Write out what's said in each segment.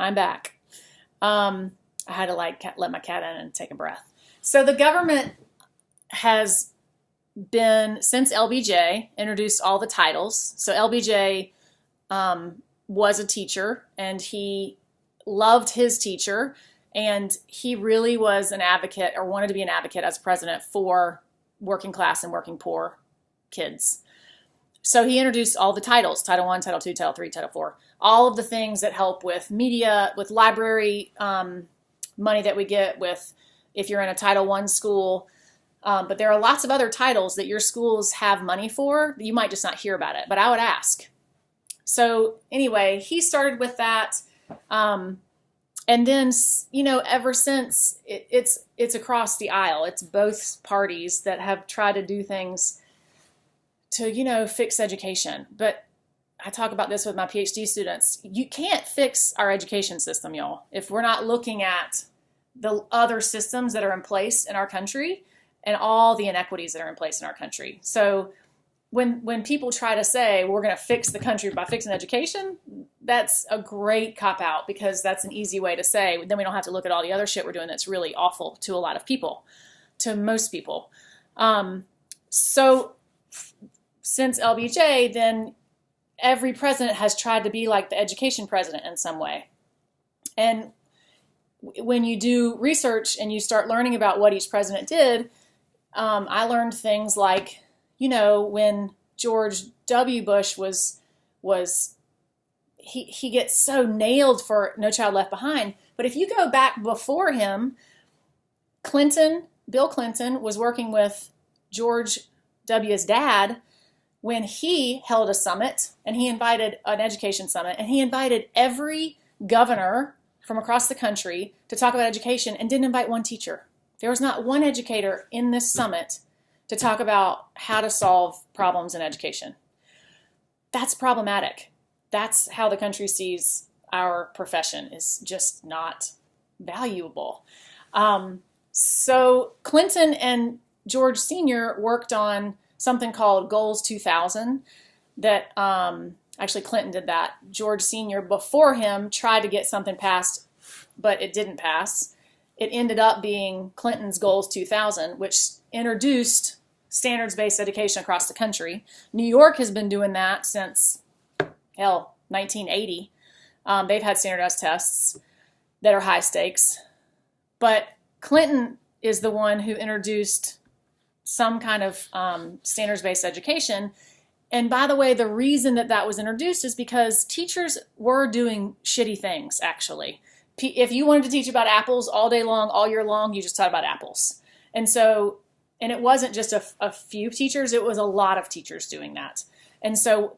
I'm back. I had to let my cat in and take a breath. So the government has been, since LBJ, introduced all the titles. So LBJ was a teacher, and he loved his teacher, and he really was an advocate, or wanted to be an advocate as president, for working class and working poor kids. So he introduced all the titles: Title I, Title II, Title III, Title IV, all of the things that help with media, with library money that we get with if you're in a Title I school. But there are lots of other titles that your schools have money for. You might just not hear about it, but I would ask. So anyway, he started with that. And then, ever since, it's across the aisle. It's both parties that have tried to do things to, fix education. But I talk about this with my PhD students. You can't fix our education system, y'all, if we're not looking at the other systems that are in place in our country and all the inequities that are in place in our country. So when people try to say we're going to fix the country by fixing education, that's a great cop-out, because that's an easy way to say, then we don't have to look at all the other shit we're doing that's really awful to a lot of people, to most people. So since LBJ, then every president has tried to be like the education president in some way. And when you do research and you start learning about what each president did, I learned things like, when George W. Bush he gets so nailed for No Child Left Behind. But if you go back before him, Bill Clinton was working with George W.'s dad when he held a summit, and he invited an education summit, and he invited every governor from across the country to talk about education, and didn't invite one teacher. There was not one educator in this summit to talk about how to solve problems in education. That's problematic. That's how the country sees our profession, is just not valuable. So Clinton and George Sr. worked on something called Goals 2000 that actually Clinton did that. George Sr. before him tried to get something passed, but it didn't pass. It ended up being Clinton's Goals 2000, which introduced standards-based education across the country. New York has been doing that since, 1980. They've had standardized tests that are high stakes. But Clinton is the one who introduced some kind of standards-based education. And by the way, the reason that was introduced is because teachers were doing shitty things, actually. If you wanted to teach about apples all day long, all year long, you just taught about apples. And it wasn't just a few teachers, it was a lot of teachers doing that. And so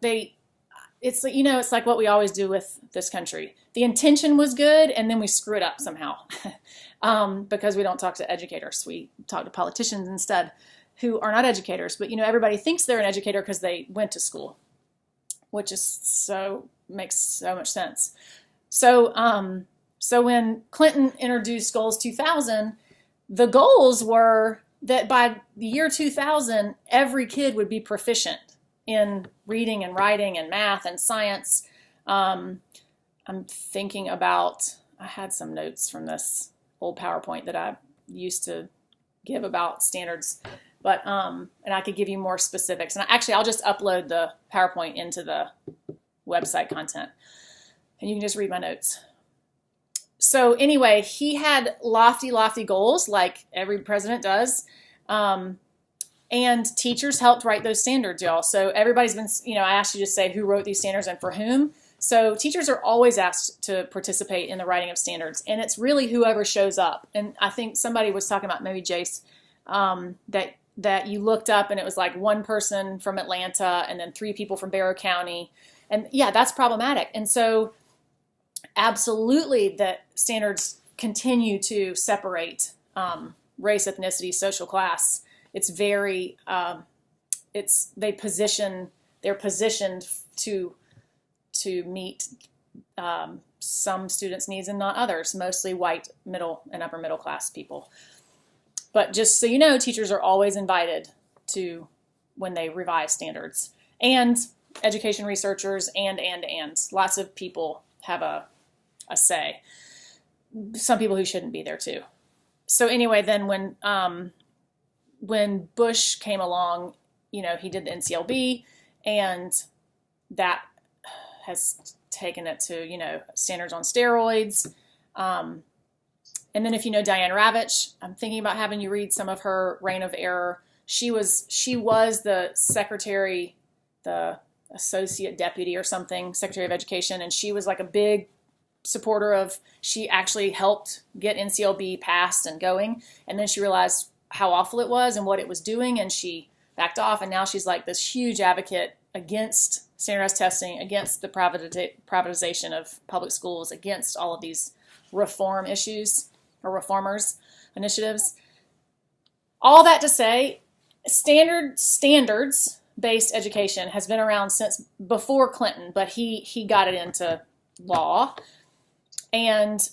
it's like what we always do with this country. The intention was good, and then we screw it up somehow because we don't talk to educators. We talk to politicians instead, who are not educators. But, everybody thinks they're an educator because they went to school, which makes so much sense. So when Clinton introduced Goals 2000, the goals were that by the year 2000, every kid would be proficient in reading and writing and math and science. I'm thinking about, I had some notes from this old PowerPoint that I used to give about standards, but and I could give you more specifics. And I'll just upload the PowerPoint into the website content, and you can just read my notes. So anyway, he had lofty goals like every president does. And teachers helped write those standards, y'all. So everybody's been, I asked you to say who wrote these standards and for whom. So teachers are always asked to participate in the writing of standards. And it's really whoever shows up. And I think somebody was talking about, maybe Jace, that you looked up and it was like one person from Atlanta and then 3 people from Barrow County. And yeah, that's problematic. And so absolutely that standards continue to separate race, ethnicity, social class. It's very, they're positioned to meet some students' needs and not others, mostly white, middle, and upper middle class people. But just so you know, teachers are always invited to when they revise standards. And education researchers and lots of people have a a say. Some people who shouldn't be there too. So anyway, then when Bush came along, he did the NCLB, and that has taken it to, standards on steroids. And then if you know Diane Ravitch, I'm thinking about having you read some of her Reign of Error. She was the secretary, the associate deputy or something, secretary of education, and she was like a big supporter of, she actually helped get NCLB passed and going, and then she realized how awful it was and what it was doing, and she backed off, and now she's like this huge advocate against standardized testing, against the privatization of public schools, against all of these reform issues or reformers initiatives. All that to say, standards-based education has been around since before Clinton, but he got it into law. And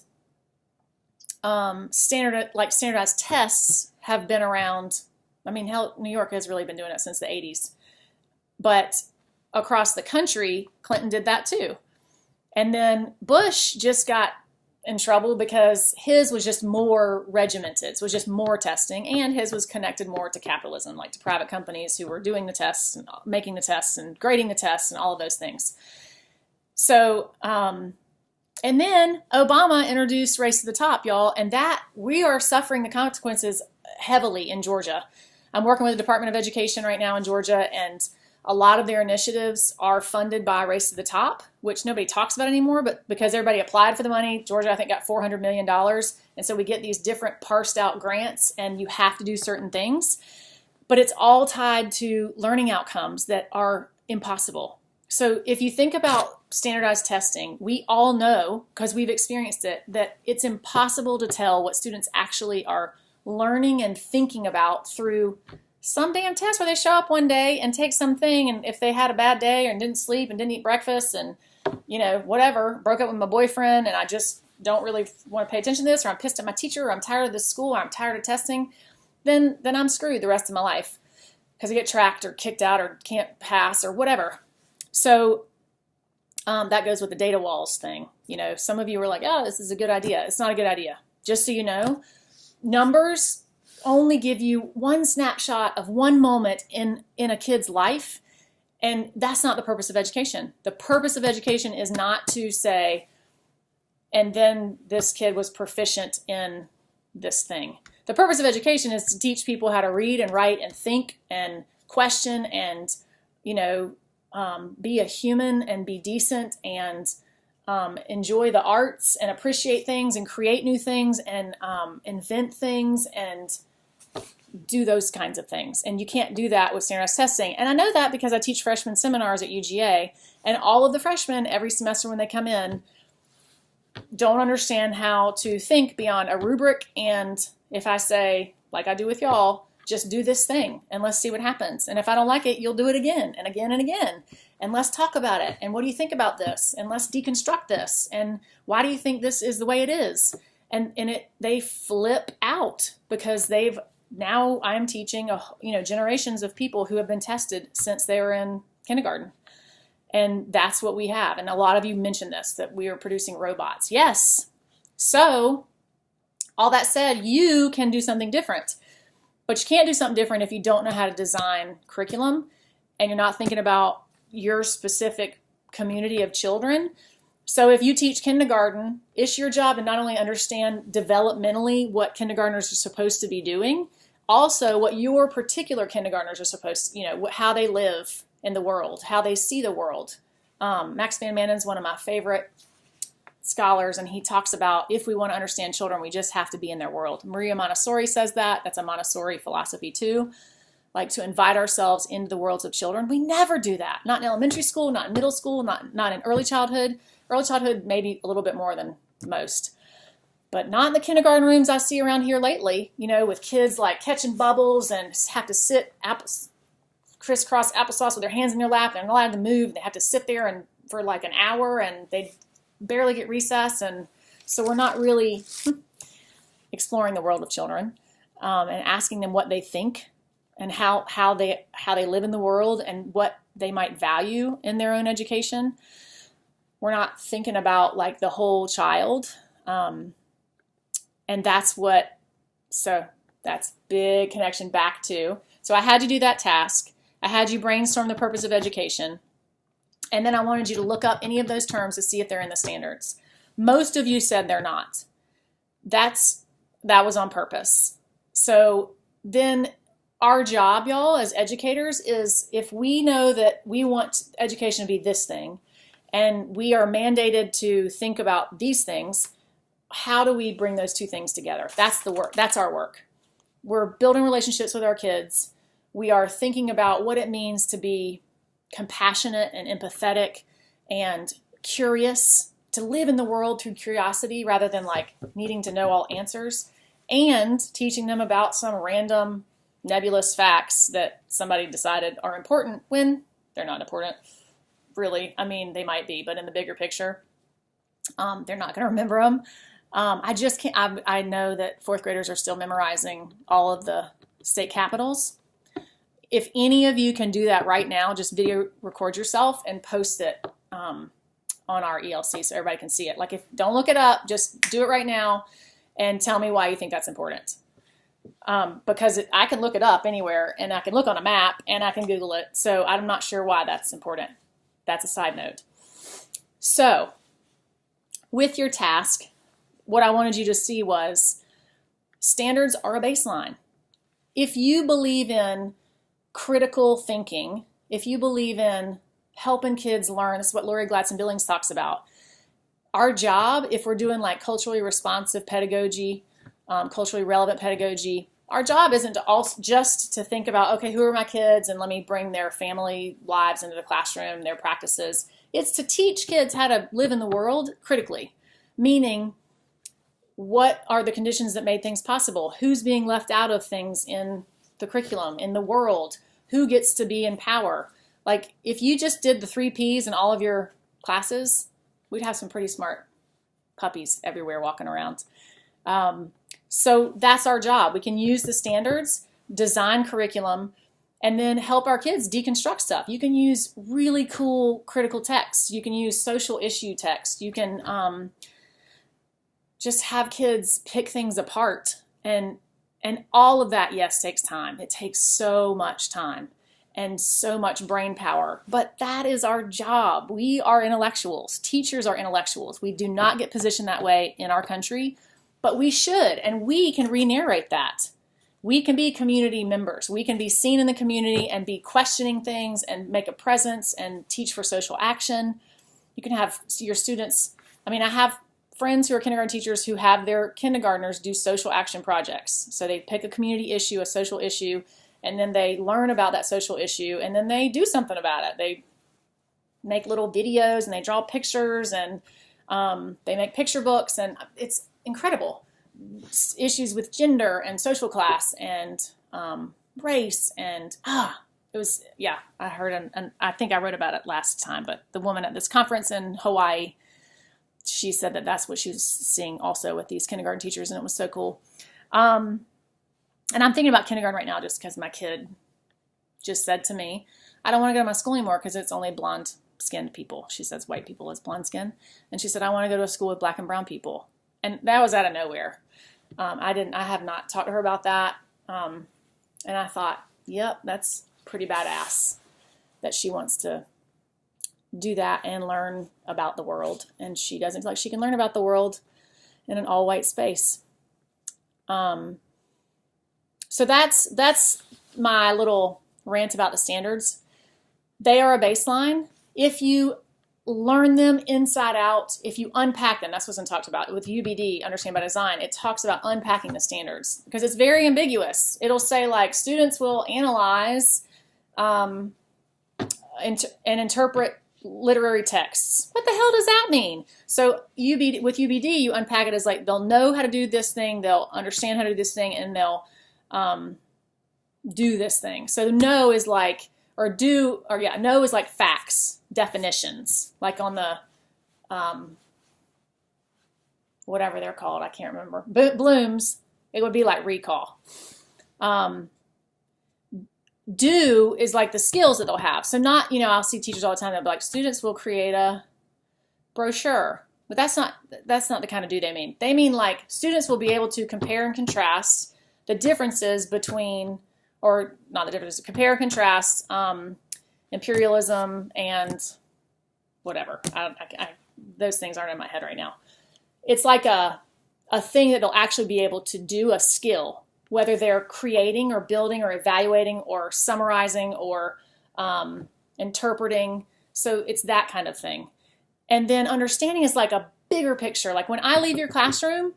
standardized tests have been around. I mean, hell, New York has really been doing it since the 80s. But across the country, Clinton did that too. And then Bush just got in trouble because his was just more regimented. So it was just more testing, and his was connected more to capitalism, like to private companies who were doing the tests and making the tests and grading the tests and all of those things. So, and then Obama introduced Race to the Top, y'all, and that we are suffering the consequences heavily in Georgia. I'm working with the Department of Education right now in Georgia, and a lot of their initiatives are funded by Race to the Top, which nobody talks about anymore, but because everybody applied for the money, Georgia, I think, got $400 million. And so we get these different parsed out grants, and you have to do certain things. But it's all tied to learning outcomes that are impossible. So if you think about standardized testing, we all know, because we've experienced it, that it's impossible to tell what students actually are learning and thinking about through some damn test where they show up one day and take something, and if they had a bad day and didn't sleep and didn't eat breakfast and, whatever, broke up with my boyfriend and I just don't really want to pay attention to this, or I'm pissed at my teacher, or I'm tired of this school, or I'm tired of testing, then I'm screwed the rest of my life because I get tracked or kicked out or can't pass or whatever. So that goes with the data walls thing. Some of you were like, oh, this is a good idea. It's not a good idea. Just so you know, numbers only give you one snapshot of one moment in a kid's life, and that's not the purpose of education. The purpose of education is not to say, and then this kid was proficient in this thing. The purpose of education is to teach people how to read and write and think and question and, be a human and be decent and enjoy the arts and appreciate things and create new things and invent things and do those kinds of things. And you can't do that with standardized testing. And I know that because I teach freshman seminars at UGA, and all of the freshmen every semester when they come in don't understand how to think beyond a rubric. And if I say, like I do with y'all, just do this thing and let's see what happens. And if I don't like it, you'll do it again and again and again. And let's talk about it. And what do you think about this? And let's deconstruct this. And why do you think this is the way it is? And they flip out because now I'm teaching generations of people who have been tested since they were in kindergarten. And that's what we have. And a lot of you mentioned this, that we are producing robots. Yes. So all that said, you can do something different. But you can't do something different if you don't know how to design curriculum and you're not thinking about your specific community of children. So if you teach kindergarten, it's your job to not only understand developmentally what kindergartners are supposed to be doing, also what your particular kindergartners are supposed to, how they live in the world, how they see the world. Max Van Manen is one of my favorite scholars, and he talks about if we want to understand children, we just have to be in their world. Maria Montessori says that. That's a Montessori philosophy too, like to invite ourselves into the worlds of children. We never do that. Not in elementary school, not in middle school, not in early childhood. Early childhood, maybe a little bit more than most. But not in the kindergarten rooms I see around here lately, with kids like catching bubbles and have to sit crisscross applesauce with their hands in their lap. They're not allowed to move. They have to sit there for like an hour, and they barely get recess. And so we're not really exploring the world of children and asking them what they think and how they live in the world and what they might value in their own education. We're not thinking about like the whole child. And that's big connection back to. So I had to do that task. I had you brainstorm the purpose of education. And then I wanted you to look up any of those terms to see if they're in the standards. Most of you said they're not. That was on purpose. So then our job, y'all, as educators, is if we know that we want education to be this thing, and we are mandated to think about these things, how do we bring those two things together? That's the work. That's our work. We're building relationships with our kids. We are thinking about what it means to be compassionate and empathetic and curious, to live in the world through curiosity rather than like needing to know all answers, and teaching them about some random nebulous facts that somebody decided are important when they're not important. Really, I mean, they might be, but in the bigger picture, they're not going to remember them. I just can't. I know that fourth graders are still memorizing all of the state capitals. If any of you can do that right now, just video record yourself and post it on our ELC so everybody can see it. Like, don't look it up, just do it right now and tell me why you think that's important. Because I can look it up anywhere, and I can look on a map, and I can Google it. So I'm not sure why that's important. That's a side note. So with your task, what I wanted you to see was standards are a baseline. If you believe in critical thinking, if you believe in helping kids learn, this is what Lori Gladson-Billings talks about. Our job, if we're doing like culturally responsive pedagogy, culturally relevant pedagogy, our job isn't to also just to think about, okay, who are my kids, and let me bring their family lives into the classroom, their practices. It's to teach kids how to live in the world critically, meaning what are the conditions that made things possible? Who's being left out of things in the curriculum, in the world? Who gets to be in power? Like, if you just did the 3 Ps in all of your classes, we'd have some pretty smart puppies everywhere walking around. So that's our job. We can use the standards, design curriculum, and then help our kids deconstruct stuff. You can use really cool critical text. You can use social issue text. You can just have kids pick things apart. And all of that, yes, takes time. It takes so much time and so much brain power. But that is our job. We are intellectuals. Teachers are intellectuals. We do not get positioned that way in our country. But we should, and we can re-narrate that. We can be community members. We can be seen in the community and be questioning things and make a presence and teach for social action. You can have your students, I have friends who are kindergarten teachers who have their kindergartners do social action projects. So they pick a community issue, a social issue, and then they learn about that social issue, and then they do something about it. They make little videos, and they draw pictures, and they make picture books, and it's incredible. Issues with gender and social class and race and it was, I heard and I think I wrote about it last time, but the woman at this conference in Hawaii, she said that that's what she was seeing also with these kindergarten teachers, and it was so cool. And I'm thinking about kindergarten right now just because my kid just said to me, I don't want to go to my school anymore because it's only blonde skinned people. She says white people is blonde skin, and she said I want to go to a school with black and brown people. And that was out of nowhere. I have not talked to her about that. And I thought, yep, that's pretty badass that she wants to do that and learn about the world. And she doesn't feel like she can learn about the world in an all white space. So that's my little rant about the standards. They are a baseline. If you learn them inside out, if you unpack them, that's what's been talked about with UBD, Understand by Design. It talks about unpacking the standards because it's very ambiguous. It'll say like students will analyze and interpret literary texts. What the hell does that mean? So with UBD, you unpack it as like they'll know how to do this thing, they'll understand how to do this thing, and they'll do this thing. So know is like know is like facts, definitions, like on the, whatever they're called, I can't remember. Bloom's, it would be like recall. Do is like the skills that they'll have. So not, I'll see teachers all the time that be like, students will create a brochure. But that's not the kind of do they mean. They mean like students will be able to compare and contrast the differences between, or not the differences, compare and contrast imperialism and whatever. Those things aren't in my head right now. It's like a thing that they'll actually be able to do, a skill, whether they're creating or building or evaluating or summarizing or interpreting. So it's that kind of thing. And then understanding is like a bigger picture. Like when I leave your classroom,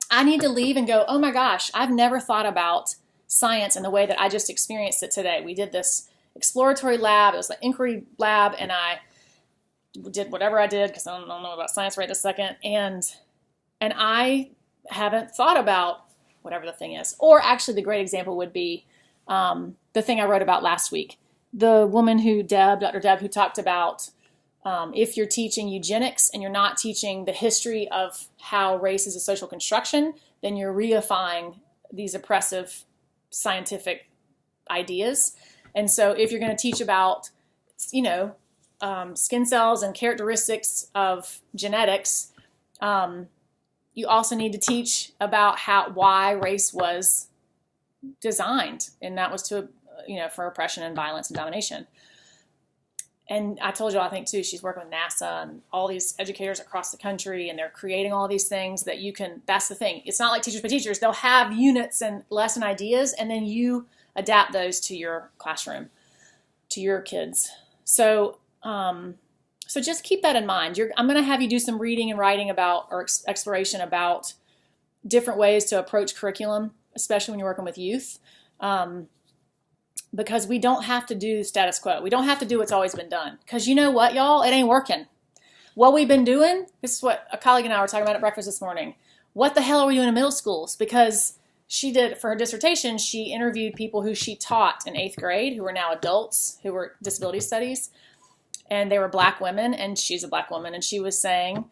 I need to leave and go, oh my gosh, I've never thought about science in the way that I just experienced it today. We did this exploratory lab. It was the inquiry lab, and I did whatever I did because I don't know about science right this second. And I haven't thought about whatever the thing is. Or actually the great example would be the thing I wrote about last week. The woman Dr. Deb, who talked about if you're teaching eugenics and you're not teaching the history of how race is a social construction, then you're reifying these oppressive scientific ideas. And so if you're going to teach about, skin cells and characteristics of genetics, you also need to teach about why race was designed, and that was to, for oppression and violence and domination. And I told you, I think too, she's working with NASA and all these educators across the country, and they're creating all these things that you can, that's the thing. It's not like Teachers Pay Teachers. They'll have units and lesson ideas, and then you adapt those to your classroom, to your kids. So just keep that in mind. I'm going to have you do some reading and writing about, or exploration about different ways to approach curriculum, especially when you're working with youth. Because we don't have to do status quo. We don't have to do what's always been done. Because you know what, y'all? It ain't working. What we've been doing, this is what a colleague and I were talking about at breakfast this morning. What the hell are we doing in middle schools? Because she did, for her dissertation, she interviewed people who she taught in 8th grade, who are now adults, who were disability studies. And they were black women, and she's a black woman. And she was saying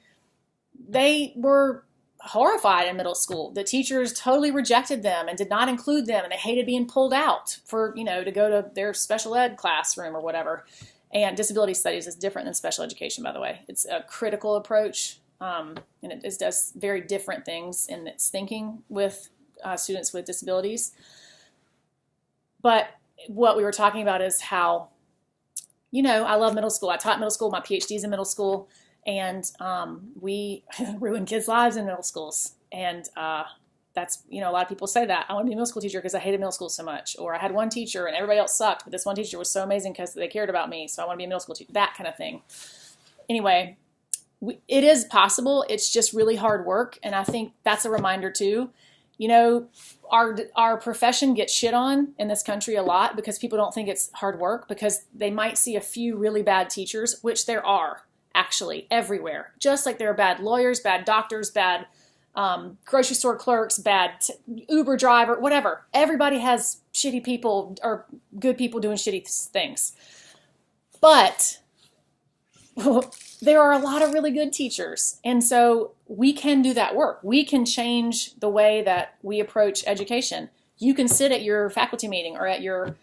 they were horrified in middle school. The teachers totally rejected them and did not include them, and they hated being pulled out for, to go to their special ed classroom or whatever. And disability studies is different than special education, by the way. It's a critical approach, and it does very different things in its thinking with students with disabilities. But what we were talking about is how, I love middle school. I taught middle school. My PhD's in middle school. And we ruin kids' lives in middle schools. And that's, a lot of people say that. I want to be a middle school teacher because I hated middle school so much. Or I had one teacher and everybody else sucked, but this one teacher was so amazing because they cared about me. So I want to be a middle school teacher, that kind of thing. Anyway, it is possible. It's just really hard work. And I think that's a reminder too. Our profession gets shit on in this country a lot because people don't think it's hard work, because they might see a few really bad teachers, which there are. Actually, everywhere. Just like there are bad lawyers, bad doctors, bad grocery store clerks, bad Uber driver, whatever. Everybody has shitty people or good people doing shitty things. But there are a lot of really good teachers. And so we can do that work. We can change the way that we approach education. You can sit at your faculty meeting or at your,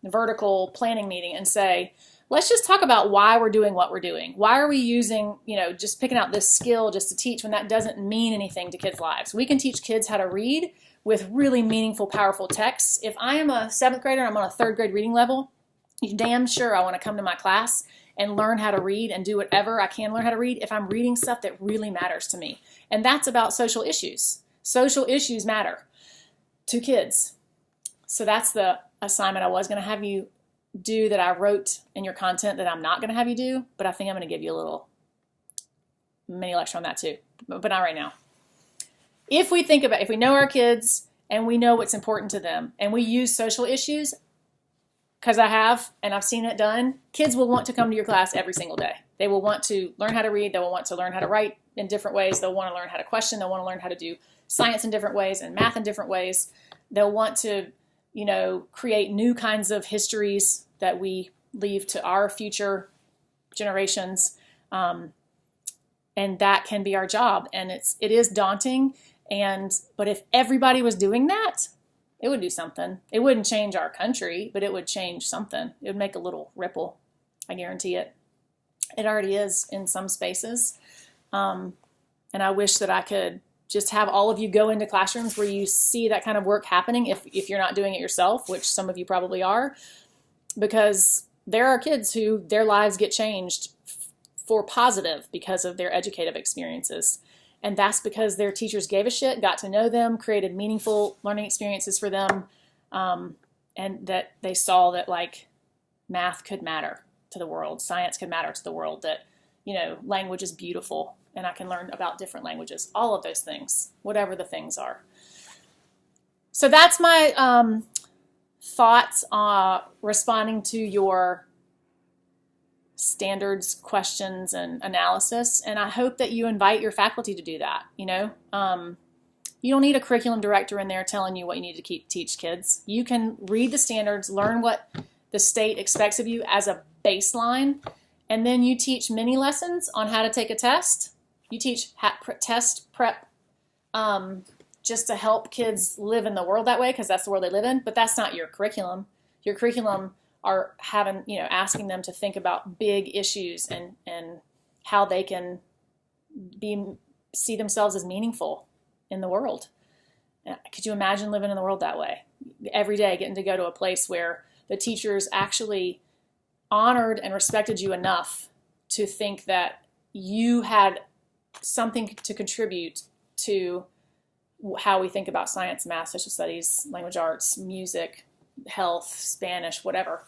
vertical planning meeting and say, let's just talk about why we're doing what we're doing. Why are we using, just picking out this skill just to teach when that doesn't mean anything to kids' lives? We can teach kids how to read with really meaningful, powerful texts. If I am a 7th grader, I'm on a 3rd grade reading level, you damn sure I want to come to my class and learn how to read and do whatever I can learn how to read if I'm reading stuff that really matters to me. And that's about social issues. Social issues matter to kids. So that's the assignment I was going to have you do that I wrote in your content that I'm not going to have you do, but I think I'm going to give you a little mini lecture on that too, but not right now. If we know our kids and we know what's important to them and we use social issues, because I've seen it done, kids will want to come to your class every single day. They will want to learn how to read. They will want to learn how to write in different ways. They'll want to learn how to question. They'll want to learn how to do science in different ways and math in different ways. They'll want to create new kinds of histories that we leave to our future generations. And that can be our job. And it is daunting. But if everybody was doing that, it would do something. It wouldn't change our country, but it would change something. It would make a little ripple. I guarantee it. It already is in some spaces. And I wish that I could just have all of you go into classrooms where you see that kind of work happening if you're not doing it yourself, which some of you probably are, because there are kids who their lives get changed for positive because of their educative experiences. And that's because their teachers gave a shit, got to know them, created meaningful learning experiences for them, and that they saw that like math could matter to the world, science could matter to the world, that, you know, language is beautiful and I can learn about different languages, all of those things, whatever the things are. So that's my thoughts on responding to your standards, questions, and analysis. And I hope that you invite your faculty to do that. You know, you don't need a curriculum director in there telling you what you need to teach kids. You can read the standards, learn what the state expects of you as a baseline, and then you teach mini lessons on how to take a test. You teach test prep just to help kids live in the world that way, because that's the world they live in. But that's not your curriculum. Your curriculum are having, you know, asking them to think about big issues and how they can see themselves as meaningful in the world. Could you imagine living in the world that way? Every day getting to go to a place where the teachers actually honored and respected you enough to think that you had something to contribute to how we think about science, math, social studies, language arts, music, health, Spanish, whatever.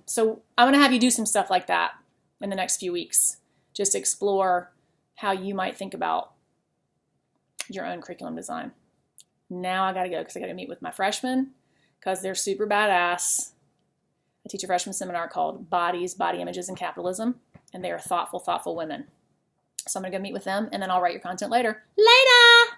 So I'm going to have you do some stuff like that in the next few weeks. Just explore how you might think about your own curriculum design. Now I got to go because I got to meet with my freshmen because they're super badass. I teach a freshman seminar called Bodies, Body Images, and Capitalism, and they are thoughtful, thoughtful women. So I'm going to go meet with them, and then I'll write your content later. Later!